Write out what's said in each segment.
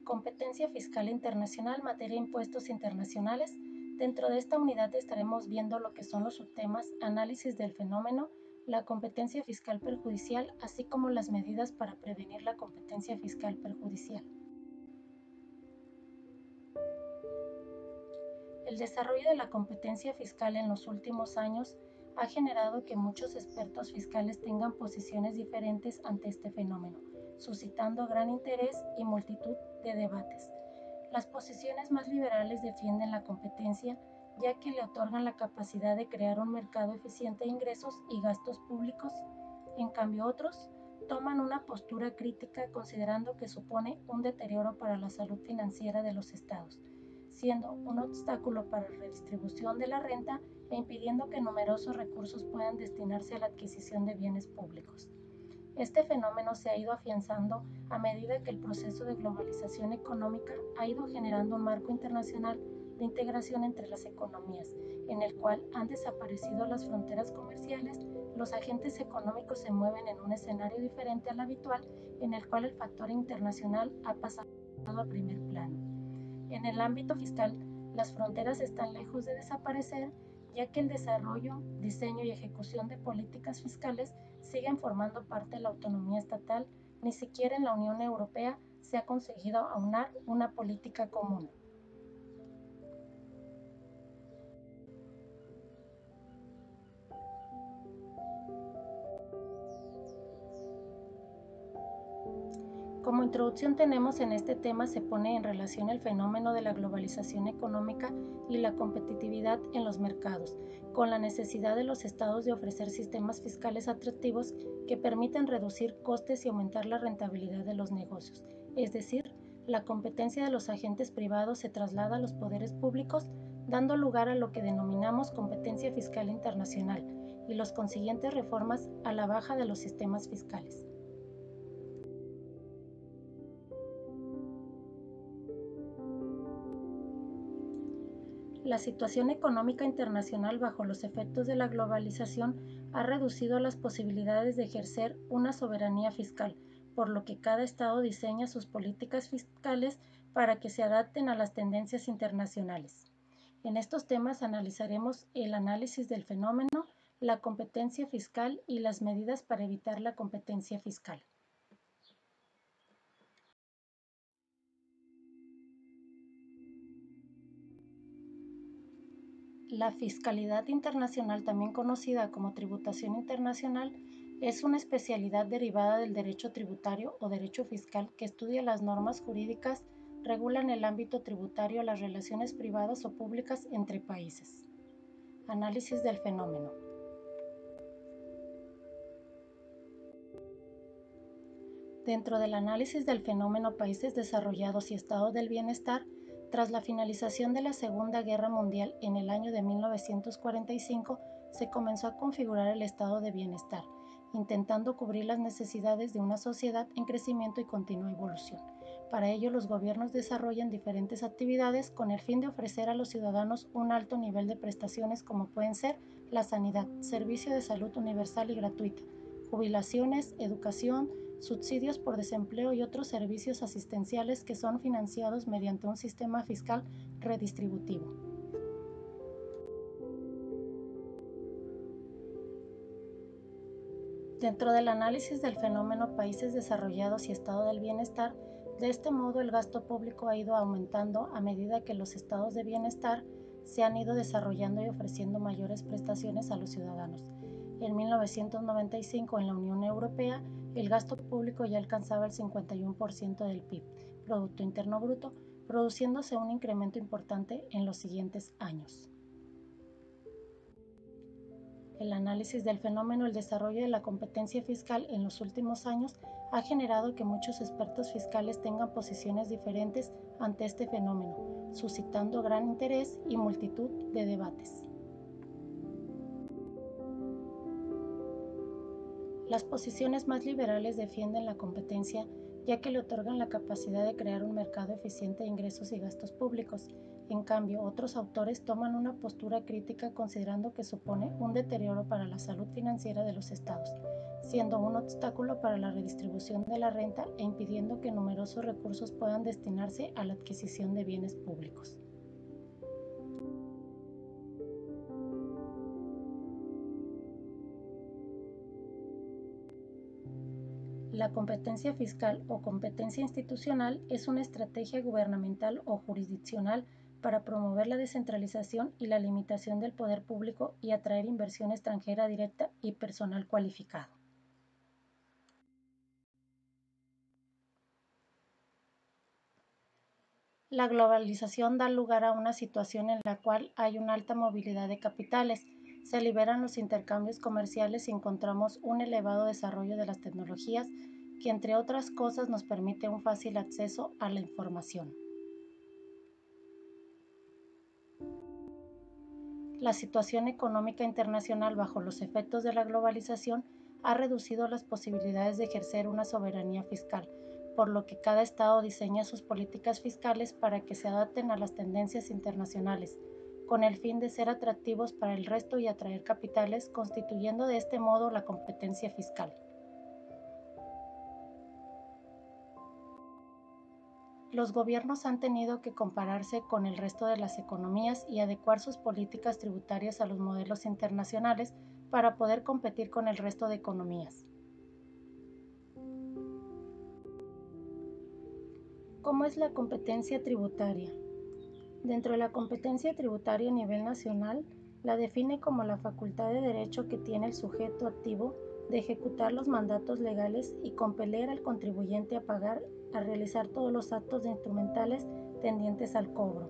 Competencia fiscal internacional, materia impuestos internacionales. Dentro de esta unidad estaremos viendo lo que son los subtemas, análisis del fenómeno, la competencia fiscal perjudicial, así como las medidas para prevenir la competencia fiscal perjudicial. El desarrollo de la competencia fiscal en los últimos años ha generado que muchos expertos fiscales tengan posiciones diferentes ante este fenómeno, suscitando gran interés y multitud de debates. Las posiciones más liberales defienden la competencia, ya que le otorgan la capacidad de crear un mercado eficiente de ingresos y gastos públicos. En cambio, otros toman una postura crítica considerando que supone un deterioro para la salud financiera de los estados, siendo un obstáculo para la redistribución de la renta e impidiendo que numerosos recursos puedan destinarse a la adquisición de bienes públicos. Este fenómeno se ha ido afianzando a medida que el proceso de globalización económica ha ido generando un marco internacional de integración entre las economías, en el cual han desaparecido las fronteras comerciales, los agentes económicos se mueven en un escenario diferente al habitual, en el cual el factor internacional ha pasado a primer plano. En el ámbito fiscal, las fronteras están lejos de desaparecer, ya que el desarrollo, diseño y ejecución de políticas fiscales siguen formando parte de la autonomía estatal. Ni siquiera en la Unión Europea se ha conseguido aunar una política común. Como introducción tenemos en este tema se pone en relación el fenómeno de la globalización económica y la competitividad en los mercados, con la necesidad de los estados de ofrecer sistemas fiscales atractivos que permitan reducir costes y aumentar la rentabilidad de los negocios. Es decir, la competencia de los agentes privados se traslada a los poderes públicos, dando lugar a lo que denominamos competencia fiscal internacional y los consiguientes reformas a la baja de los sistemas fiscales. La situación económica internacional bajo los efectos de la globalización ha reducido las posibilidades de ejercer una soberanía fiscal, por lo que cada Estado diseña sus políticas fiscales para que se adapten a las tendencias internacionales. En estos temas analizaremos el análisis del fenómeno, la competencia fiscal y las medidas para evitar la competencia fiscal. La fiscalidad internacional, también conocida como tributación internacional, es una especialidad derivada del derecho tributario o derecho fiscal que estudia las normas jurídicas, regulan el ámbito tributario, las relaciones privadas o públicas entre países. Análisis del fenómeno. Dentro del análisis del fenómeno países desarrollados y estado del bienestar, tras la finalización de la Segunda Guerra Mundial en el año de 1945, se comenzó a configurar el estado de bienestar, intentando cubrir las necesidades de una sociedad en crecimiento y continua evolución. Para ello, los gobiernos desarrollan diferentes actividades con el fin de ofrecer a los ciudadanos un alto nivel de prestaciones como pueden ser la sanidad, servicio de salud universal y gratuita, jubilaciones, educación, subsidios por desempleo y otros servicios asistenciales que son financiados mediante un sistema fiscal redistributivo. Dentro del análisis del fenómeno países desarrollados y estado del bienestar, de este modo el gasto público ha ido aumentando a medida que los estados de bienestar se han ido desarrollando y ofreciendo mayores prestaciones a los ciudadanos. En 1995, en la Unión Europea, el gasto público ya alcanzaba el 51% del PIB, Producto Interno Bruto, produciéndose un incremento importante en los siguientes años. El análisis del fenómeno, el desarrollo de la competencia fiscal en los últimos años ha generado que muchos expertos fiscales tengan posiciones diferentes ante este fenómeno, suscitando gran interés y multitud de debates. Las posiciones más liberales defienden la competencia, ya que le otorgan la capacidad de crear un mercado eficiente de ingresos y gastos públicos. En cambio, otros autores toman una postura crítica considerando que supone un deterioro para la salud financiera de los estados, siendo un obstáculo para la redistribución de la renta e impidiendo que numerosos recursos puedan destinarse a la adquisición de bienes públicos. La competencia fiscal o competencia institucional es una estrategia gubernamental o jurisdiccional para promover la descentralización y la limitación del poder público y atraer inversión extranjera directa y personal cualificado. La globalización da lugar a una situación en la cual hay una alta movilidad de capitales, se liberan los intercambios comerciales y encontramos un elevado desarrollo de las tecnologías que, entre otras cosas, nos permite un fácil acceso a la información. La situación económica internacional bajo los efectos de la globalización ha reducido las posibilidades de ejercer una soberanía fiscal, por lo que cada Estado diseña sus políticas fiscales para que se adapten a las tendencias internacionales, con el fin de ser atractivos para el resto y atraer capitales, constituyendo de este modo la competencia fiscal. Los gobiernos han tenido que compararse con el resto de las economías y adecuar sus políticas tributarias a los modelos internacionales para poder competir con el resto de economías. ¿Cómo es la competencia tributaria? Dentro de la competencia tributaria a nivel nacional, la define como la facultad de derecho que tiene el sujeto activo de ejecutar los mandatos legales y compeler al contribuyente a pagar, a realizar todos los actos instrumentales tendientes al cobro.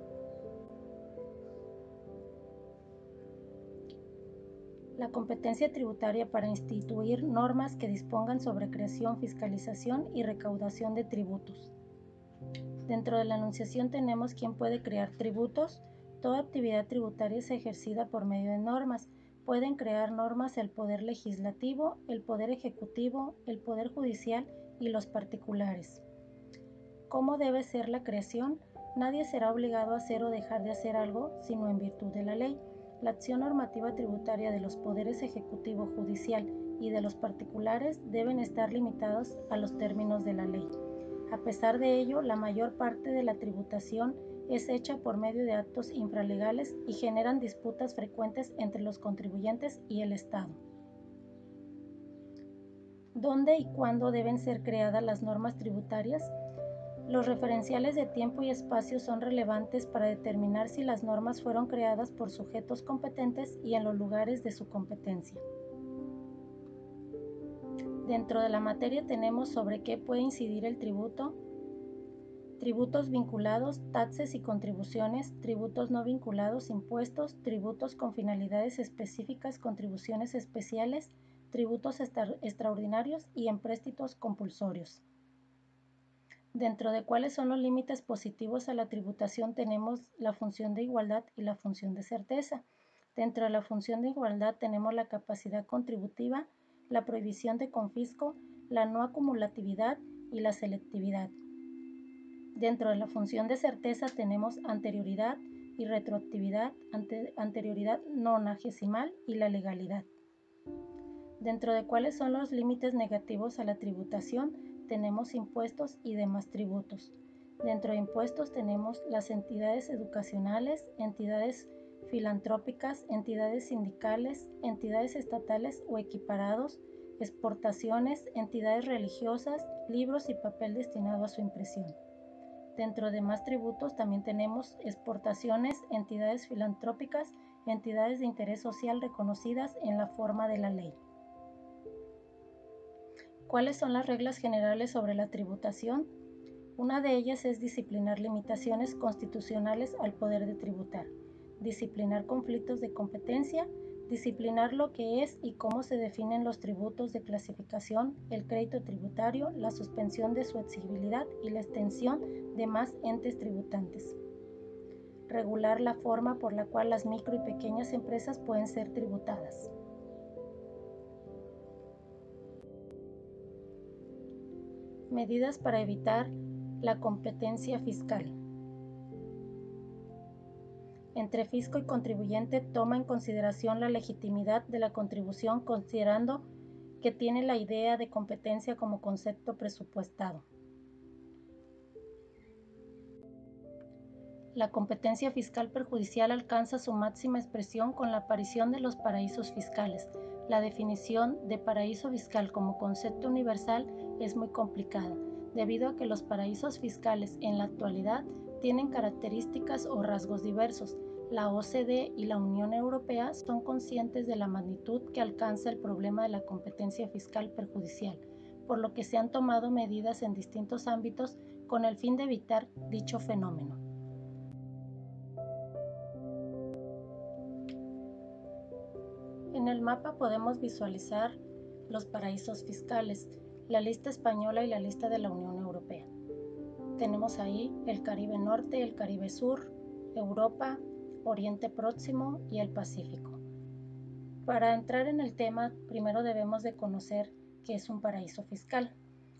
La competencia tributaria para instituir normas que dispongan sobre creación, fiscalización y recaudación de tributos. Dentro de la enunciación tenemos quién puede crear tributos. Toda actividad tributaria es ejercida por medio de normas. Pueden crear normas el Poder Legislativo, el Poder Ejecutivo, el Poder Judicial y los particulares. ¿Cómo debe ser la creación? Nadie será obligado a hacer o dejar de hacer algo, sino en virtud de la ley. La acción normativa tributaria de los poderes ejecutivo, judicial y de los particulares deben estar limitados a los términos de la ley. A pesar de ello, la mayor parte de la tributación es hecha por medio de actos infralegales y generan disputas frecuentes entre los contribuyentes y el Estado. ¿Dónde y cuándo deben ser creadas las normas tributarias? Los referenciales de tiempo y espacio son relevantes para determinar si las normas fueron creadas por sujetos competentes y en los lugares de su competencia. Dentro de la materia tenemos sobre qué puede incidir el tributo, tributos vinculados, taxes y contribuciones, tributos no vinculados, impuestos, tributos con finalidades específicas, contribuciones especiales, tributos extraordinarios y empréstitos compulsorios. Dentro de cuáles son los límites positivos a la tributación tenemos la función de igualdad y la función de certeza. Dentro de la función de igualdad tenemos la capacidad contributiva, la prohibición de confisco, la no acumulatividad y la selectividad. Dentro de la función de certeza tenemos anterioridad y retroactividad, anterioridad nonagesimal y la legalidad. Dentro de cuáles son los límites negativos a la tributación tenemos impuestos y demás tributos. Dentro de impuestos tenemos las entidades educacionales, entidades filantrópicas, entidades sindicales, entidades estatales o equiparados, exportaciones, entidades religiosas, libros y papel destinado a su impresión. Dentro de más tributos también tenemos exportaciones, entidades filantrópicas, entidades de interés social reconocidas en la forma de la ley. ¿Cuáles son las reglas generales sobre la tributación? Una de ellas es disciplinar limitaciones constitucionales al poder de tributar, disciplinar conflictos de competencia, disciplinar lo que es y cómo se definen los tributos de clasificación, el crédito tributario, la suspensión de su exigibilidad y la extensión de más entes tributantes. Regular la forma por la cual las micro y pequeñas empresas pueden ser tributadas. Medidas para evitar la competencia fiscal. Entre fisco y contribuyente toma en consideración la legitimidad de la contribución considerando que tiene la idea de competencia como concepto presupuestado. La competencia fiscal perjudicial alcanza su máxima expresión con la aparición de los paraísos fiscales. La definición de paraíso fiscal como concepto universal es muy complicada, debido a que los paraísos fiscales en la actualidad tienen características o rasgos diversos. La OCDE y la Unión Europea son conscientes de la magnitud que alcanza el problema de la competencia fiscal perjudicial, por lo que se han tomado medidas en distintos ámbitos con el fin de evitar dicho fenómeno. En el mapa podemos visualizar los paraísos fiscales, la lista española y la lista de la Unión Europea. Tenemos ahí el Caribe Norte, el Caribe Sur, Europa, Oriente Próximo y el Pacífico. Para entrar en el tema, primero debemos de conocer qué es un paraíso fiscal.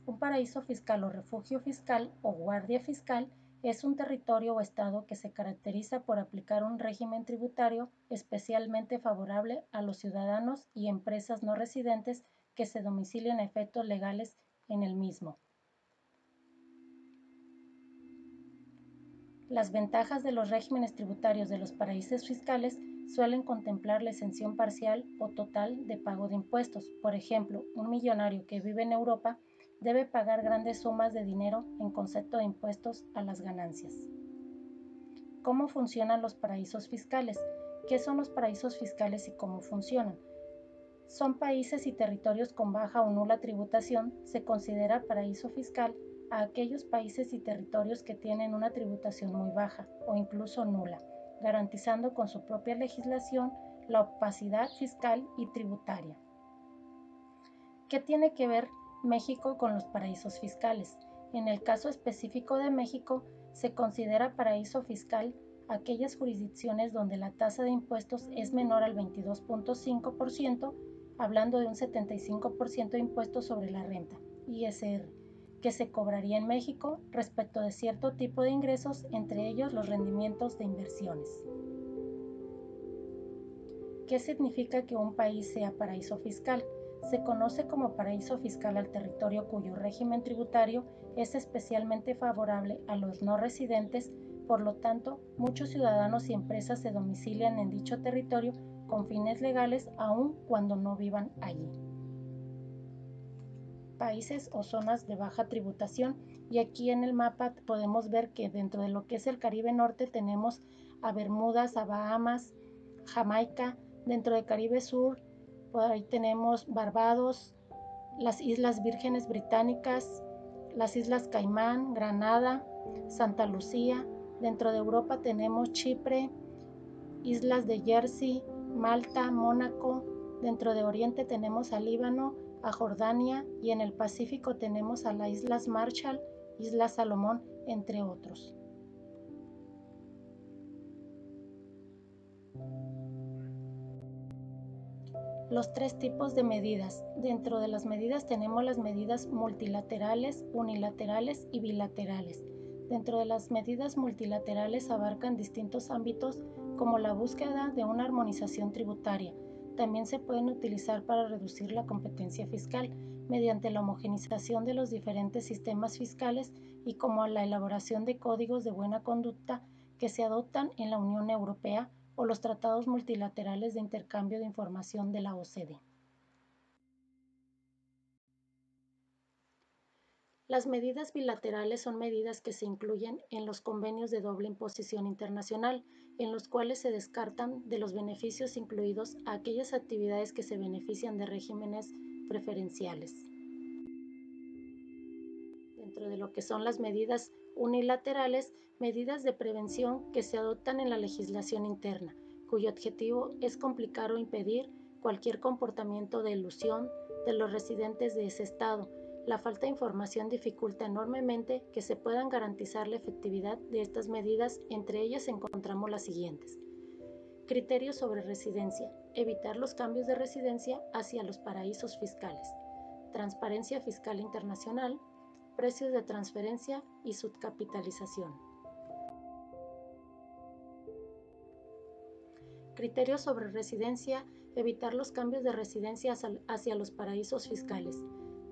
Un paraíso fiscal o refugio fiscal o guardia fiscal es un territorio o estado que se caracteriza por aplicar un régimen tributario especialmente favorable a los ciudadanos y empresas no residentes que se domicilian a efectos legales en el mismo. Las ventajas de los regímenes tributarios de los paraísos fiscales suelen contemplar la exención parcial o total de pago de impuestos. Por ejemplo, un millonario que vive en Europa debe pagar grandes sumas de dinero en concepto de impuestos a las ganancias. ¿Cómo funcionan los paraísos fiscales? ¿Qué son los paraísos fiscales y cómo funcionan? Son países y territorios con baja o nula tributación. Se considera paraíso fiscal a aquellos países y territorios que tienen una tributación muy baja o incluso nula, garantizando con su propia legislación la opacidad fiscal y tributaria. ¿Qué tiene que ver México con los paraísos fiscales? En el caso específico de México, se considera paraíso fiscal aquellas jurisdicciones donde la tasa de impuestos es menor al 22.5%, hablando de un 75% de impuestos sobre la renta, ISR, que se cobraría en México respecto de cierto tipo de ingresos, entre ellos los rendimientos de inversiones. ¿Qué significa que un país sea paraíso fiscal? Se conoce como paraíso fiscal al territorio cuyo régimen tributario es especialmente favorable a los no residentes. Por lo tanto, muchos ciudadanos y empresas se domicilian en dicho territorio con fines legales aun cuando no vivan allí. Países o zonas de baja tributación, y aquí en el mapa podemos ver que dentro de lo que es el Caribe Norte tenemos a Bermudas, a Bahamas, Jamaica. Dentro del Caribe Sur, por ahí tenemos Barbados, las Islas Vírgenes Británicas, las Islas Caimán, Granada, Santa Lucía. Dentro de Europa tenemos Chipre, Islas de Jersey, Malta, Mónaco. Dentro de Oriente tenemos a Líbano, a Jordania, y en el Pacífico tenemos a las Islas Marshall, Islas Salomón, entre otros. Los tres tipos de medidas. Dentro de las medidas tenemos las medidas multilaterales, unilaterales y bilaterales. Dentro de las medidas multilaterales abarcan distintos ámbitos como la búsqueda de una armonización tributaria. También se pueden utilizar para reducir la competencia fiscal mediante la homogenización de los diferentes sistemas fiscales y como la elaboración de códigos de buena conducta que se adoptan en la Unión Europea o los tratados multilaterales de intercambio de información de la OCDE. Las medidas bilaterales son medidas que se incluyen en los convenios de doble imposición internacional, en los cuales se descartan de los beneficios incluidos a aquellas actividades que se benefician de regímenes preferenciales. Dentro de lo que son las medidas unilaterales, medidas de prevención que se adoptan en la legislación interna, cuyo objetivo es complicar o impedir cualquier comportamiento de elusión de los residentes de ese estado. La falta de información dificulta enormemente que se puedan garantizar la efectividad de estas medidas. Entre ellas encontramos las siguientes. Criterios sobre residencia. Evitar los cambios de residencia hacia los paraísos fiscales. Transparencia fiscal internacional. Precios de transferencia y subcapitalización. Criterios sobre residencia evitar los cambios de residencia hacia los paraísos fiscales,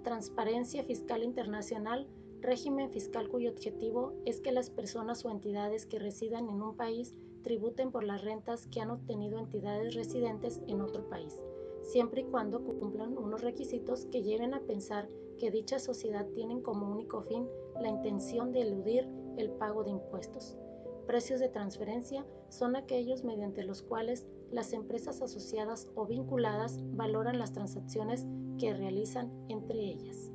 transparencia fiscal internacional, régimen fiscal cuyo objetivo es que las personas o entidades que residan en un país tributen por las rentas que han obtenido entidades residentes en otro país, siempre y cuando cumplan unos requisitos que lleven a pensar que dicha sociedad tiene como único fin la intención de eludir el pago de impuestos. Precios de transferencia son aquellos mediante los cuales las empresas asociadas o vinculadas valoran las transacciones que realizan entre ellas.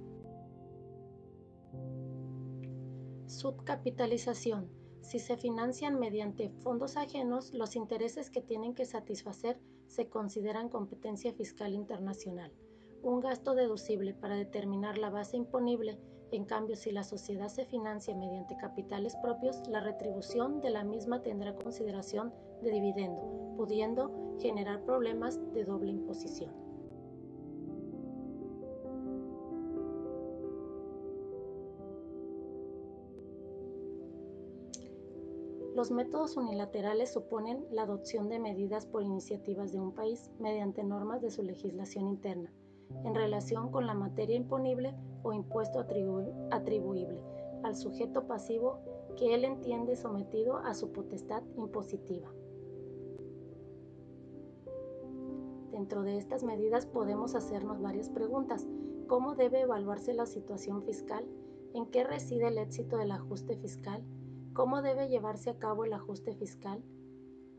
Subcapitalización. Si se financian mediante fondos ajenos, los intereses que tienen que satisfacer se consideran competencia fiscal internacional. Un gasto deducible para determinar la base imponible. En cambio, si la sociedad se financia mediante capitales propios, la retribución de la misma tendrá consideración de dividendo, pudiendo generar problemas de doble imposición. Los métodos unilaterales suponen la adopción de medidas por iniciativas de un país mediante normas de su legislación interna, en relación con la materia imponible o impuesto atribuible al sujeto pasivo que él entiende sometido a su potestad impositiva. Dentro de estas medidas podemos hacernos varias preguntas. ¿Cómo debe evaluarse la situación fiscal? ¿En qué reside el éxito del ajuste fiscal? ¿Cómo debe llevarse a cabo el ajuste fiscal?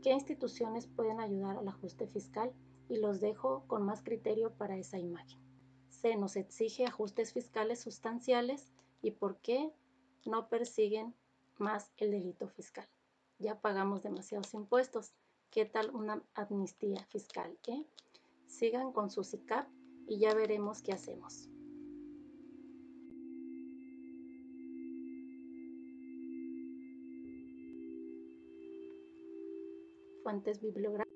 ¿Qué instituciones pueden ayudar al ajuste fiscal? Y los dejo con más criterio para esa imagen. Se nos exige ajustes fiscales sustanciales y por qué no persiguen más el delito fiscal. Ya pagamos demasiados impuestos. ¿Qué tal una amnistía fiscal? Sigan con su SICAP y ya veremos qué hacemos. Fuentes bibliográficas.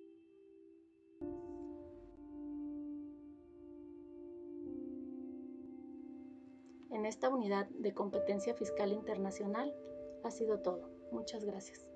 En esta unidad de competencia fiscal internacional ha sido todo. Muchas gracias.